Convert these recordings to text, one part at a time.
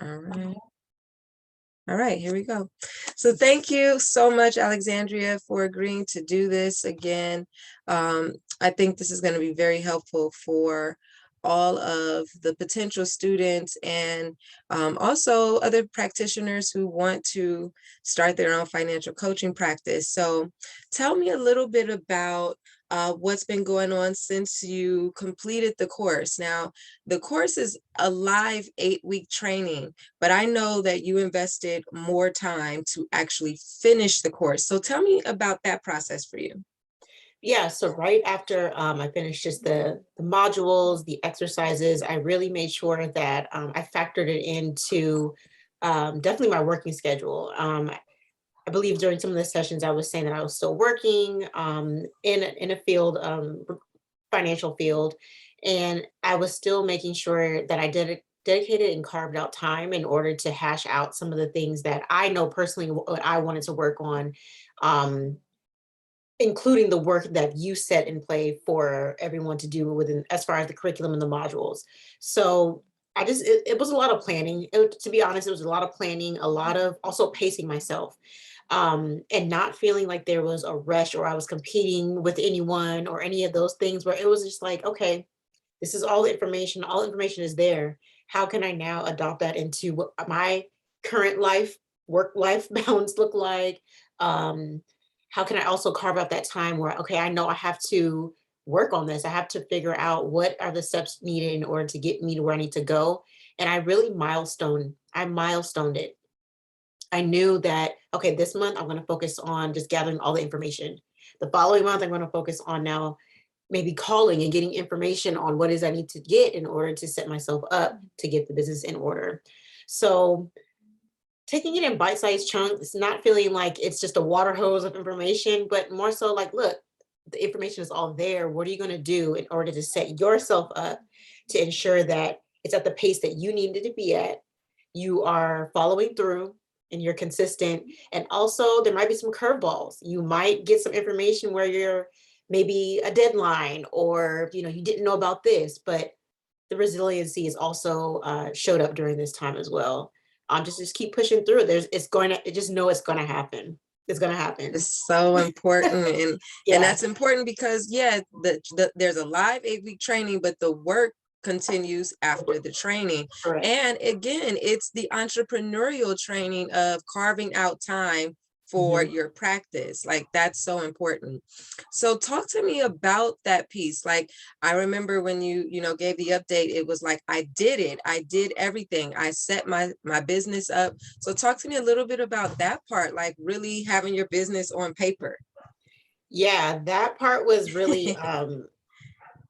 All right. All right, here we go. So thank you so much, Alexandria, for agreeing to do this again. I think this is going to be very helpful for all of the potential students and also other practitioners who want to start their own financial coaching practice. So tell me a little bit about what's been going on since you completed the course. Now, the course is a live 8-week training, but I know that you invested more time to actually finish the course. So tell me about that process for you. Yeah, so right after I finished just the modules, the exercises, I really made sure that I factored it into definitely my working schedule. I believe during some of the sessions I was saying that I was still working in a field, financial field, and I was still making sure that I dedicated and carved out time in order to hash out some of the things that I know personally what I wanted to work on. Um, Including the work that you set in play for everyone to do within as far as the curriculum and the modules. So it was a lot of planning. To be honest, it was a lot of planning, a lot of also pacing myself, and not feeling like there was a rush or I was competing with anyone or any of those things where it was just like, okay, this is all information is there. How can I now adopt that into what my current life, work life balance look like? Um, how can I also carve out that time where, okay, I know I have to work on this. I have to figure out what are the steps needed in order to get me to where I need to go. And I milestoned it. I knew that, okay, this month I'm going to focus on just gathering all the information. The following month, I'm going to focus on now maybe calling and getting information on what is I need to get in order to set myself up to get the business in order. So taking it in bite-sized chunks, not feeling like it's just a water hose of information, but more so like, look, the information is all there. What are you going to do in order to set yourself up to ensure that it's at the pace that you need it to be at? You are following through and you're consistent. And also there might be some curveballs. You might get some information where you're maybe a deadline or, you didn't know about this, but the resiliency is also showed up during this time as well. Just keep pushing through. Just know it's gonna happen. It's gonna happen. It's so important, and Yeah, that's important because there's a live 8-week training, but the work continues after the training. correct. And again, it's the entrepreneurial training of carving out time for Mhm. your practice. Like that's so important. So talk to me about that piece. Like I remember when you gave the update, it was like I did it. I did everything. I set my business up. So talk to me a little bit about that part, like really having your business on paper. Yeah, that part was really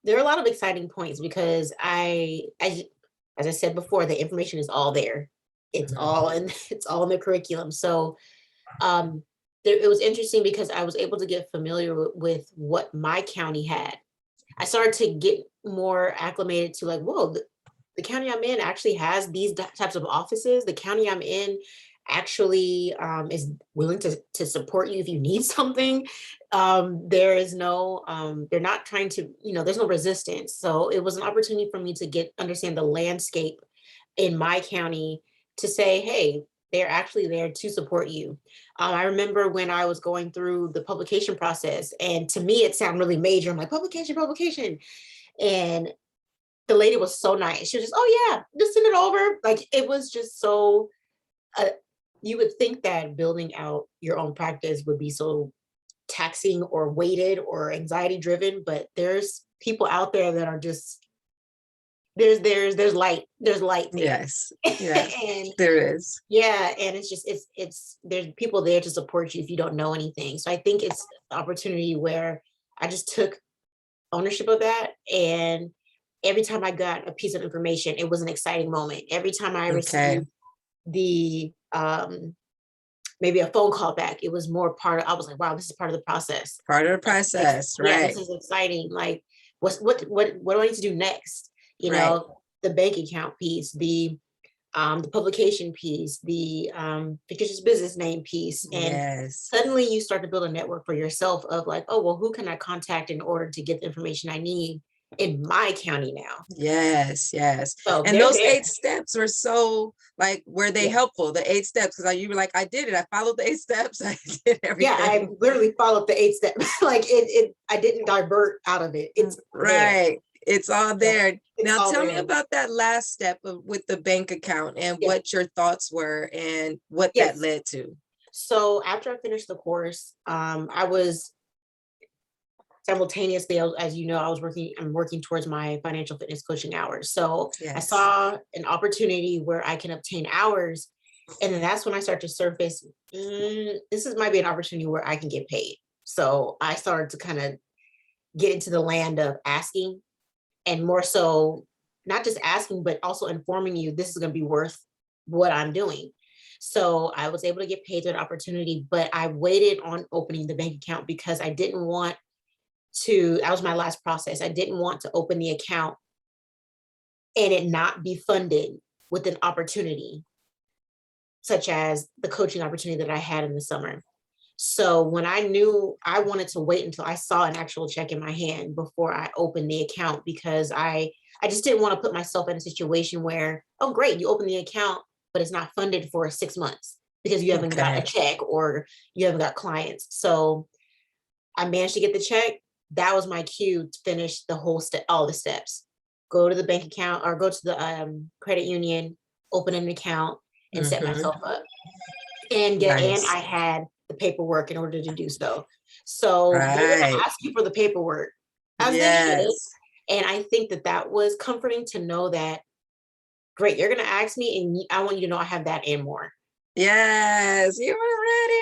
there are a lot of exciting points because as I said before, the information is all there. It's all in it's all in the curriculum. So um it was interesting because I was able to get familiar with what my county had. I started to get more acclimated to like, whoa, the county I'm in actually has these types of offices. The county I'm in actually is willing to support you if you need something. There is no, they're not trying to, there's no resistance. So it was an opportunity for me to understand the landscape in my county to say, hey, they're actually there to support you. I remember when I was going through the publication process, and to me, it sounded really major. I'm like, publication. And the lady was so nice. She was just, oh yeah, just send it over. Like it was just so, uh, you would think that building out your own practice would be so taxing or weighted or anxiety driven, but there's people out there that are just there's light there. Yes, yes, And there is. yeah, and it's there's people there to support you if you don't know anything. So I think it's an opportunity where I just took ownership of that, and every time I got a piece of information, it was an exciting moment. Every time I Okay, received the maybe a phone call back, it was more I was like, wow, this is part of the process. part of the Like, process, yeah, right? this is exciting. Like, what do I need to do next? Right. The bank account piece, the publication piece, the fictitious business name piece, and Yes. suddenly you start to build a network for yourself of like, oh well, who can I contact in order to get the information I need? in my county now. Yes, yes. So And they're those there. 8 steps were so like, were they Yeah. helpful? The 8 steps, because you were like, I did it. I followed the 8 steps. I did Yeah, I everything. literally followed the 8 steps. Like I didn't divert out of it. It's there. Right. It's all Yeah, there. it's Now all tell me there. about that last step with the bank account and Yeah. what your thoughts were and what that Yes. led to. So after I finished the course, I was simultaneously, as you know, I'm working towards my financial fitness coaching hours. So I Yes. saw an opportunity where I can obtain hours. And then that's when I started to surface, might be an opportunity where I can get paid. So I started to kind of get into the land of asking, and more so, not just asking, but also informing you this is going to be worth what I'm doing. So I was able to get paid through an opportunity, but I waited on opening the bank account because I didn't want that was my last process. I didn't want to open the account and it not be funded with an opportunity, such as the coaching opportunity that I had in the summer. So when I knew, I wanted to wait until I saw an actual check in my hand before I opened the account, because I just didn't want to put myself in a situation where, oh great, you open the account, but it's not funded for 6 months because you haven't got a Okay. check or you haven't got clients. So I managed to get the check. That was my cue to finish all the steps. Go to the bank account or go to the credit union, open an account, and set Mm-hmm. myself up. And I Nice. had the paperwork in order to do so. So they're going to Right. ask you for the paperwork, as they should. Yes. And I think that was comforting to know that, great, you're going to ask me, and I want you to know I have that and more. Yes. You were ready.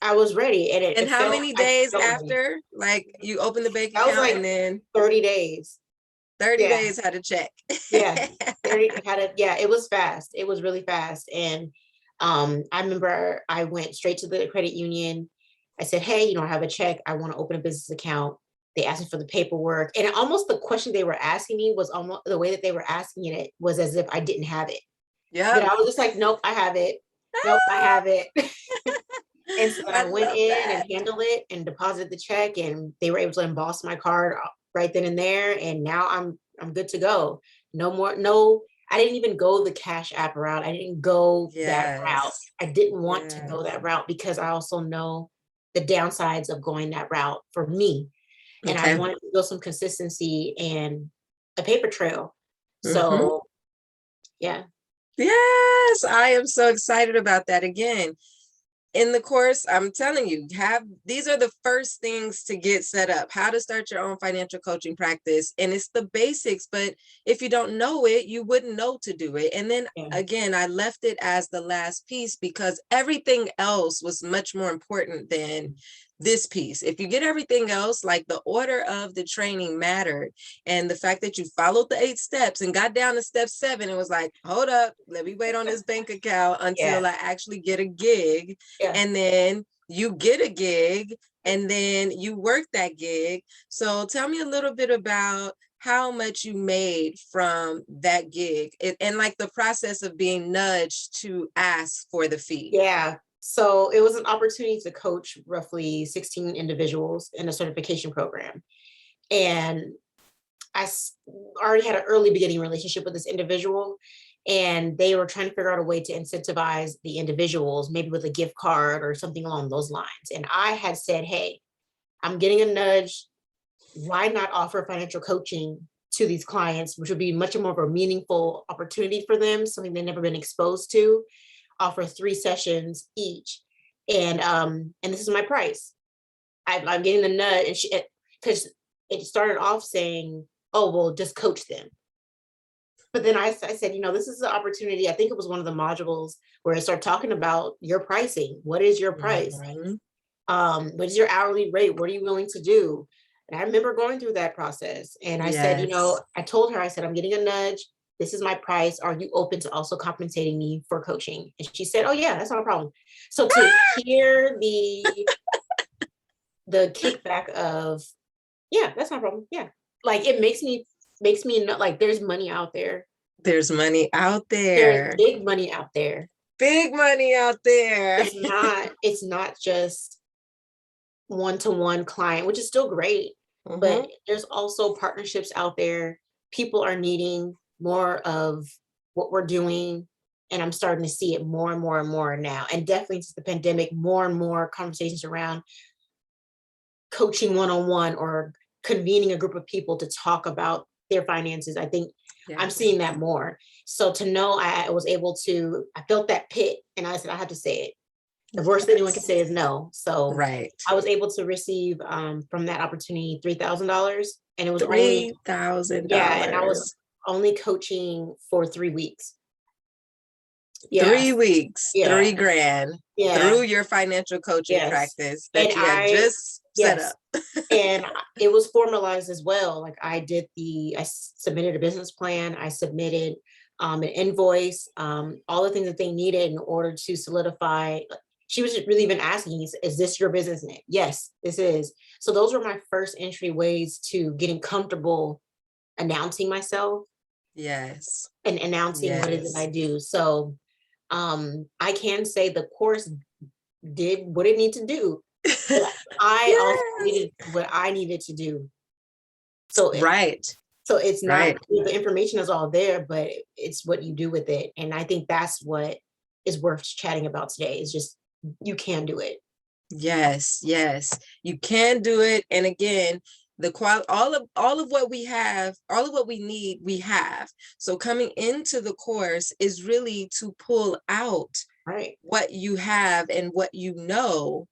I was ready, and And how many I days felt ready. after, like you opened the bank That was account like and then 30 days. 30 Yeah. days had a check? Yeah. 30 had it. Yeah, it was fast. It was really fast. And I remember I went straight to the credit union. I said, hey, I have a check. I want to open a business account. They asked me for the paperwork. And almost the question they were asking me was almost the way that they were asking it was as if I didn't have it. But Yep. I was just like, nope, I have it. Nope, I have it. And so then I I went love in that. and handled it and deposited the check, and they were able to emboss my card right then and there. And now I'm good to go. No more, no, I didn't even go the Cash App route. I didn't go that route. Yes. I didn't want to go Yes. that route because I also know the downsides of going that route for me. And I Okay. wanted to build some consistency and a paper trail. Mm-hmm. So yeah. Yes, I am so excited about that. Again, in the course, I'm telling you, these are the first things to get set up, how to start your own financial coaching practice. And it's the basics, but if you don't know it, you wouldn't know to do it. And then Yeah. again, I left it as the last piece because everything else was much more important than this piece. If you get everything else, like the order of the training mattered, and the fact that you followed the 8 steps and got down to step 7, it was like, hold up, let me wait on this bank account Yeah. until I actually get a gig. Yeah. And then you get a gig and then you work that gig. So tell me a little bit about how much you made from that gig and like the process of being nudged to ask for the fee. Yeah. So it was an opportunity to coach roughly 16 individuals in a certification program. And already had an early beginning relationship with this individual, and they were trying to figure out a way to incentivize the individuals, maybe with a gift card or something along those lines. And I had said, hey, I'm getting a nudge. Why not offer financial coaching to these clients, which would be much more of a meaningful opportunity for them, something they've never been exposed to, offer 3 sessions each. And this is my price. I'm getting the nudge. And because it started off saying, oh, well, just coach them. But then I said, this is an opportunity. I think it was one of the modules where I started talking about your pricing. What is your price? Mhm. What is your hourly rate? What are you willing to do? And I remember going through that process. And I said, Yes. I told her, I said, I'm getting a nudge. This is my price. Are you open to also compensating me for coaching? And she said, oh yeah, that's not a problem. So to hear the kickback of, yeah, that's not a problem. Yeah. Like it makes me not like there's money out there. There's money out There's there. big money out there. Big money out there. It's not just one-to-one client, which is still great. but Mm-hmm. there's also partnerships out there. People are needing more of what we're doing. And I'm starting to see it more and more and more now. And definitely since the pandemic, more and more conversations around coaching one-on-one or convening a group of people to talk about their finances. I think Yeah. I'm seeing that more. So to know I was able to, I felt that pit and I said, I have to say it. The worst thing anyone can Yes. say is no. So Right. I was able to receive from that opportunity $3,000. And it was only, yeah, and I was $3,000. only coaching for 3 weeks. 3 Yes. weeks, Yeah. 3 grand Yeah. through your financial coaching Yes. practice And that you had just set yes. up. And it was formalized as well. Like I submitted a business plan, I submitted an invoice, all the things that they needed in order to solidify. She was just really even asking, is this your business name? Yes, this is. So those were my first entry ways to getting comfortable announcing myself Yes. and announcing what it is that I Yes. do. So I can say the course did what it needed to do. But I also Yes. needed what I needed to do. So Right. so it's not Right. the information is all there, but it's what you do with it. And I think that's what is worth chatting about today is just you can do it. Yes. Yes. You can do it. And again, the all of what we have, all of what we need, we have. So coming into the course is really to pull out Right. what you have and what you know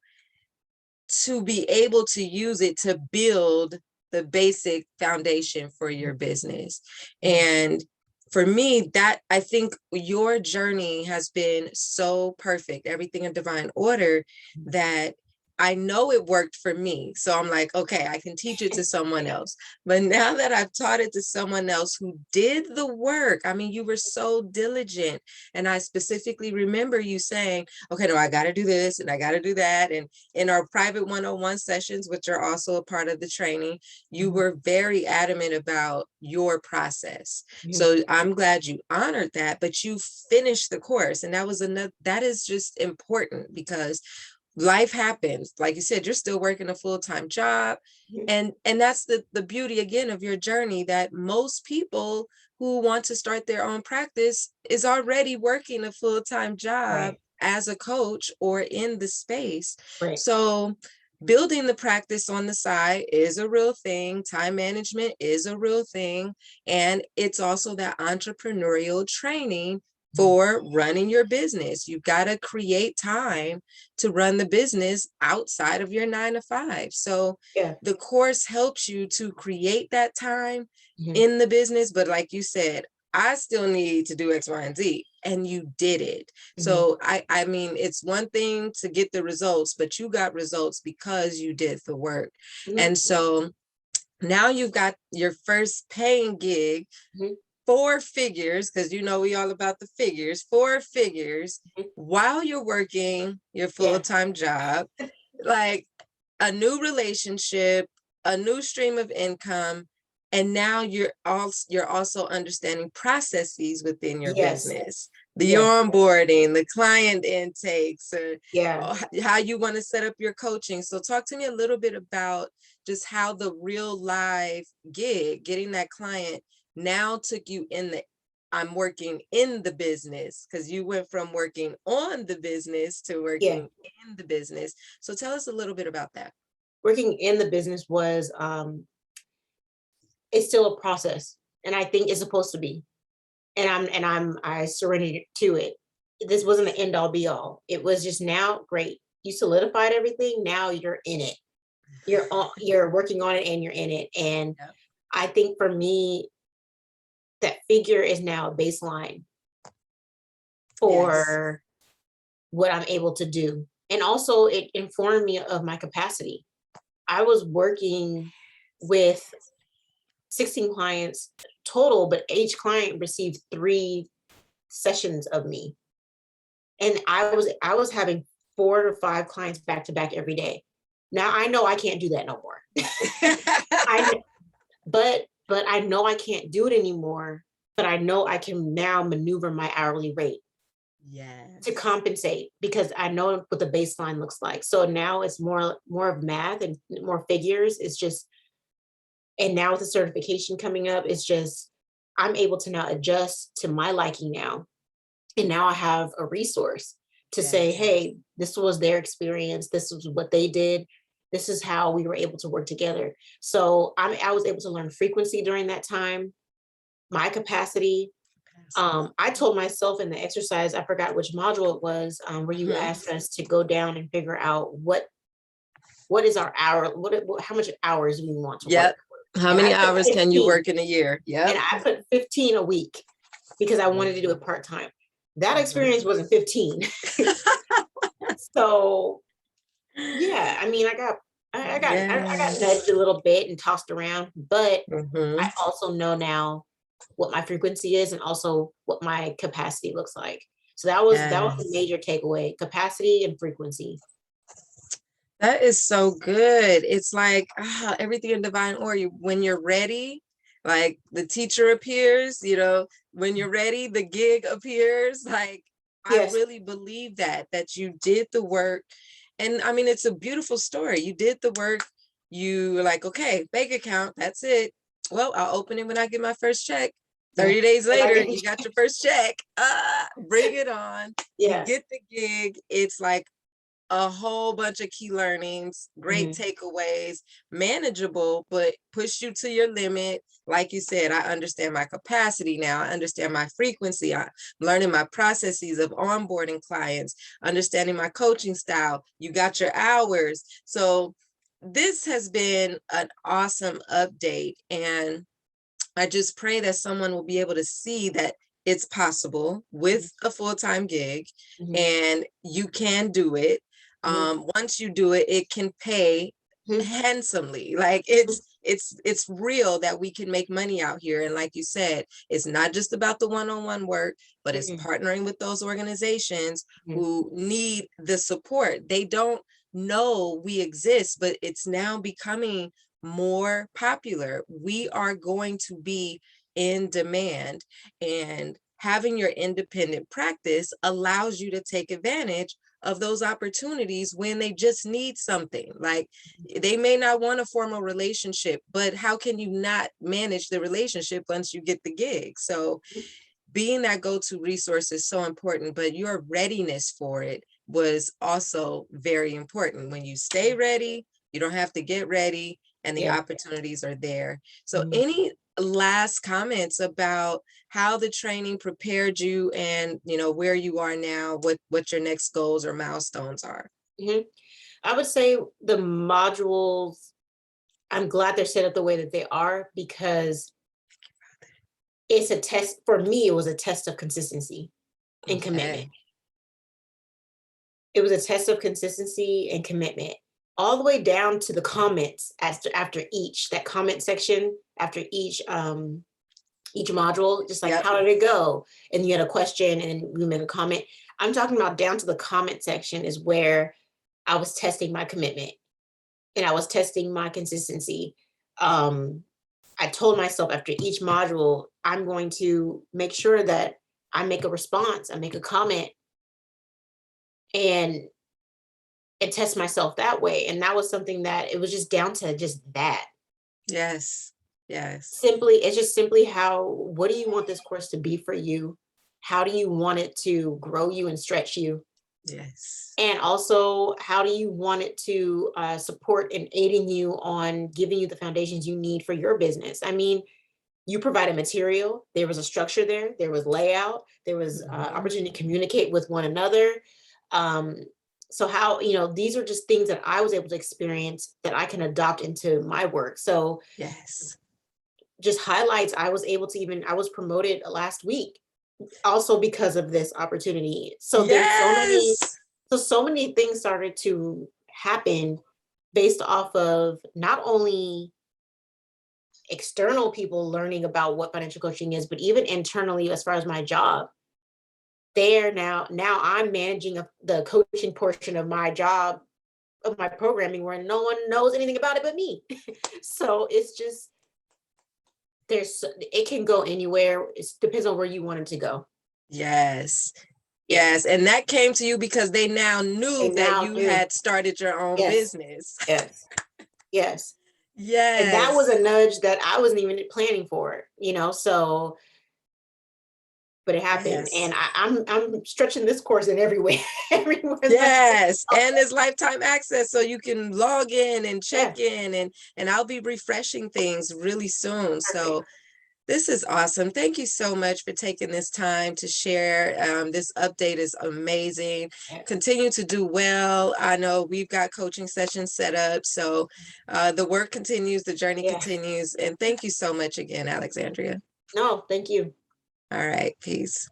to be able to use it to build the basic foundation for your business. And for me, that I think your journey has been so perfect, everything in divine order, that I know it worked for me. So I'm like, okay, I can teach it to someone else. But now that I've taught it to someone else who did the work, I mean, you were so diligent. And I specifically remember you saying, okay, no, I got to do this and I got to do that. And in our private one-on-one sessions, which are also a part of the training, you were very adamant about your process. So I'm glad you honored that, but you finished the course. And that is just important because life happens. Like you said, you're still working a full-time job. And that's the beauty again of your journey, that most people who want to start their own practice is already working a full-time job Right. as a coach or in the space. Right. So building the practice on the side is a real thing. Time management is a real thing. And it's also that entrepreneurial training for running your business. You've got to create time to run the business outside of your 9 to 5. So Yeah. the course helps you to create that time Mhm. in the business. But like you said, I still need to do X, Y, and Z. And you did it. So I mean, it's one thing to get the results, but you got results because you did the work. And so now you've got your first paying gig, 4 figures, because you know we all about the figures, 4 figures while you're working your Yeah. full-time job, like a new relationship, a new stream of income. And now you're also understanding processes within your Yes. business, the Yes. onboarding, the client intakes, or Yeah. how you want to set up your coaching. So talk to me a little bit about just how the real live gig, getting that client, now took you in the I'm working in the business, because you went from working on the business to Yeah. working in the business. So tell us a little bit about that. Working in the business was it's still a process. And I think it's supposed to be. I surrendered to it. This wasn't the end all be all. It was just now great. You solidified everything. Now you're in it. You're working on it and you're in it. And Yep. I think for me, that figure is now a baseline Yes. for what I'm able to do. And also it informed me of my capacity. I was working with 16 clients total, but each client received 3 sessions of me. And I was having 4 to 5 clients back to back every day. Now I know I can't do that no more. I but I know I can't do it anymore, but I know I can now maneuver my hourly rate to Yes. compensate because I know what the baseline looks like. So now it's more of math and more figures. It's just And now with the certification coming up, it's just, I'm able to now adjust to my liking now. And now I have a resource to say, Yes. hey, this was their experience. This was what they did. This is how we were able to work together. So I was able to learn frequency during that time, my capacity. I told myself in the exercise, I forgot which module it was, where you Mhm. asked us to go down and figure out what is our hour, how much hours we want to Yep. work. How And many I put hours can you 15, work in a year? Yep. and I put 15 a week because I wanted to do it part-time. That experience wasn't 15. So yeah, I mean, I got nudged Yes. a little bit and tossed around, but Hmm. I also know now what my frequency is and also what my capacity looks like. So that was a Yes. major takeaway: capacity and frequency. That is so good. It's like everything in divine order. When you're ready, like the teacher appears, when you're ready, the gig appears. Like, I Yes. really believe that you did the work. And I mean, it's a beautiful story. You did the work. You were like, okay, bank account, that's it. Well, I'll open it when I get my first check. Yeah. 30 days And I later, get you got your first check. Bring it on. You yeah. get the gig. It's like a whole bunch of key learnings, great Mhm. takeaways, manageable, but push you to your limit. Like you said, I understand my capacity now. I understand my frequency. I'm learning my processes of onboarding clients, understanding my coaching style. You got your hours. So this has been an awesome update. And I just pray that someone will be able to see that it's possible with a full-time gig, Mhm. and you can do it. Mhm. Once you do it, it can pay Mhm. handsomely. Like Mhm. it's real that we can make money out here. And like you said, it's not just about the one-on-one work, but it's Mhm. partnering with those organizations Mhm. who need the support. They don't know we exist, but it's now becoming more popular. We are going to be in demand, and having your independent practice allows you to take advantage of those opportunities when they just need something. Like, they may not want a formal relationship, but how can you not manage the relationship once you get the gig? So being that go-to resource is so important, but your readiness for it was also very important. When you stay ready, you don't have to get ready, and the Yeah. opportunities are there. So Mhm. any last comments about how the training prepared you, and where you are now, what your next goals or milestones are? Mhm. I would say the modules, I'm glad they're set up the way that they are because it's a test. For me, it was a test of consistency and commitment. Okay. It was a test of consistency and commitment, all the way down to the comments after each, that comment section after each module, just like, Yep. how did it go? And you had a question and we made a comment. I'm talking about down to the comment section is where I was testing my commitment and I was testing my consistency. Um, I told myself after each module, I'm going to make sure that I make a response, I make a comment, and test myself that way. And that was something that it was just down to just that. Yes. Yes. Simply, it's just simply what do you want this course to be for you? How do you want it to grow you and stretch you? Yes. And also, how do you want it to support and aiding you on giving you the foundations you need for your business? I mean, you provided material, there was a structure there was layout, there was Mhm. opportunity to communicate with one another. Um, so how, these are just things that I was able to experience that I can adopt into my work. So Yes. just highlights, I was promoted last week also because of this opportunity. So there's Yes. so many things started to happen based off of not only external people learning about what financial coaching is, but even internally as far as my job. There now I'm managing the coaching portion of my job, of my programming, where no one knows anything about it but me. So it's just, it can go anywhere. It depends on where you want it to go. Yes. Yeah. Yes. And that came to you because they now knew And that now you do. had started your own Yes. business. Yes. Yes. And that was Yes. a nudge that I wasn't even planning for, so, but it happened. Yes. And I'm stretching this course in every way, everywhere that I Yes. go. And there's lifetime access, so you can log in and Yeah, check in, and I'll be refreshing things really soon. perfect. So this is awesome. Thank you so much for taking this time to share. This update is amazing. Yeah. Continue to do well. I know we've got coaching sessions set up, so the work continues, the journey Yeah. continues. And thank you so much again, Alexandria. No, thank you. All right, peace.